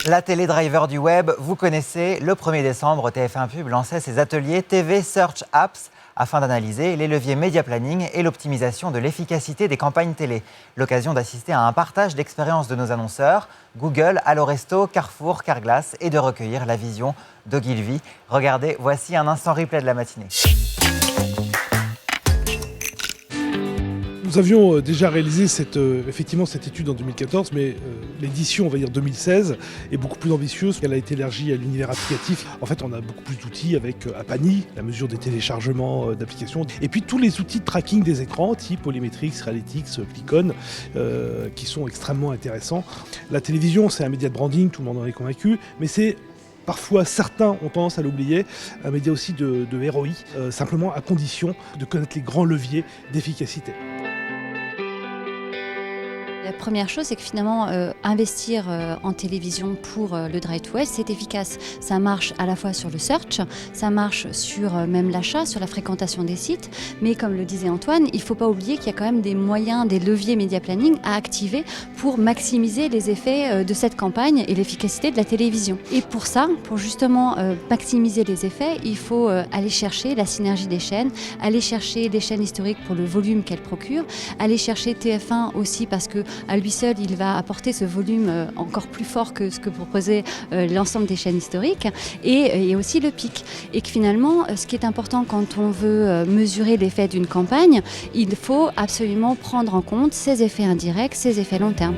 La télé-driver du web, vous connaissez, le 1er décembre, TF1 Pub lançait ses ateliers TV Search Apps afin d'analyser les leviers média planning et l'optimisation de l'efficacité des campagnes télé. L'occasion d'assister à un partage d'expériences de nos annonceurs, Google, Alloresto, Carrefour, Carglass, et de recueillir la vision d'Ogilvy. Regardez, voici un instant replay de la matinée. Nous avions déjà réalisé effectivement cette étude en 2014, mais l'édition, on va dire 2016, est beaucoup plus ambitieuse. Elle a été élargie à l'univers applicatif. En fait, on a beaucoup plus d'outils avec Apani, la mesure des téléchargements d'applications, et puis tous les outils de tracking des écrans, type Polymetrix, Realytics, Plicon, qui sont extrêmement intéressants. La télévision, c'est un média de branding, tout le monde en est convaincu, mais c'est parfois, certains ont tendance à l'oublier, un média aussi de ROI, simplement à condition de connaître les grands leviers d'efficacité. La première chose, c'est que finalement, investir en télévision pour le Drive to Web, c'est efficace. Ça marche à la fois sur le search, ça marche sur même l'achat, sur la fréquentation des sites, mais comme le disait Antoine, il ne faut pas oublier qu'il y a quand même des moyens, des leviers média planning à activer pour maximiser les effets de cette campagne et l'efficacité de la télévision. Et pour ça, pour justement maximiser les effets, il faut aller chercher la synergie des chaînes, aller chercher des chaînes historiques pour le volume qu'elles procurent, aller chercher TF1 aussi parce que à lui seul, il va apporter ce volume encore plus fort que ce que proposait l'ensemble des chaînes historiques et aussi le pic. Et que finalement, ce qui est important quand on veut mesurer l'effet d'une campagne, il faut absolument prendre en compte ses effets indirects, ses effets long terme.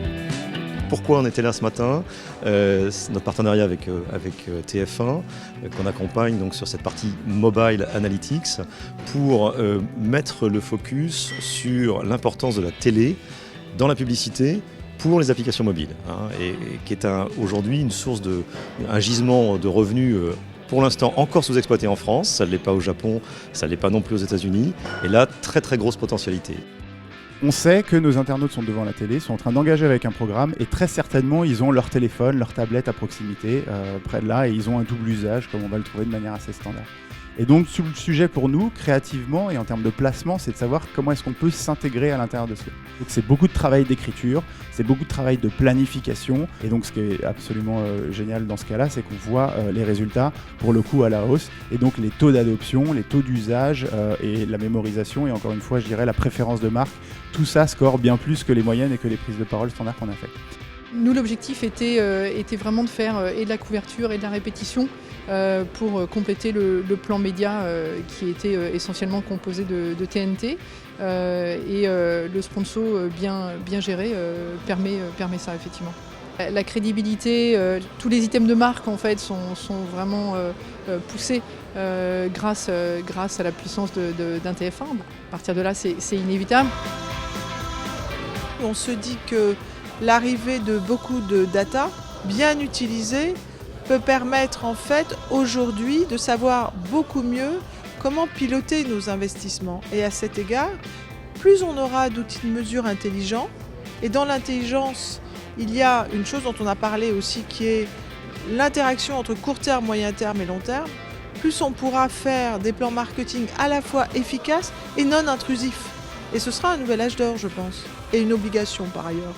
Pourquoi on était là ce matin, notre partenariat avec TF1, qu'on accompagne donc sur cette partie Mobile Analytics, pour mettre le focus sur l'importance de la télé dans la publicité pour les applications mobiles, et qui est aujourd'hui une source un gisement de revenus pour l'instant encore sous-exploité en France. Ça ne l'est pas au Japon, ça ne l'est pas non plus aux États-Unis, et là très très grosse potentialité. On sait que nos internautes sont devant la télé, sont en train d'engager avec un programme, et très certainement ils ont leur téléphone, leur tablette à proximité, près de là, et ils ont un double usage comme on va le trouver de manière assez standard. Et donc, sur le sujet pour nous, créativement et en termes de placement, c'est de savoir comment est-ce qu'on peut s'intégrer à l'intérieur de cela. Donc, c'est beaucoup de travail d'écriture, c'est beaucoup de travail de planification. Et donc, ce qui est absolument génial dans ce cas-là, c'est qu'on voit les résultats, pour le coup, à la hausse. Et donc, les taux d'adoption, les taux d'usage et la mémorisation, et encore une fois, je dirais la préférence de marque, tout ça score bien plus que les moyennes et que les prises de parole standards qu'on a faites. Nous, l'objectif était vraiment de faire et de la couverture et de la répétition pour compléter le plan média qui était essentiellement composé de TNT. Et le sponsor bien géré permet ça, effectivement. La crédibilité, tous les items de marque en fait sont vraiment poussés grâce à la puissance d'un TF1. À partir de là, c'est inévitable. On se dit que l'arrivée de beaucoup de data bien utilisée peut permettre en fait aujourd'hui de savoir beaucoup mieux comment piloter nos investissements. Et à cet égard, plus on aura d'outils de mesure intelligents, et dans l'intelligence, il y a une chose dont on a parlé aussi qui est l'interaction entre court terme, moyen terme et long terme, plus on pourra faire des plans marketing à la fois efficaces et non intrusifs. Et ce sera un nouvel âge d'or, je pense, et une obligation par ailleurs.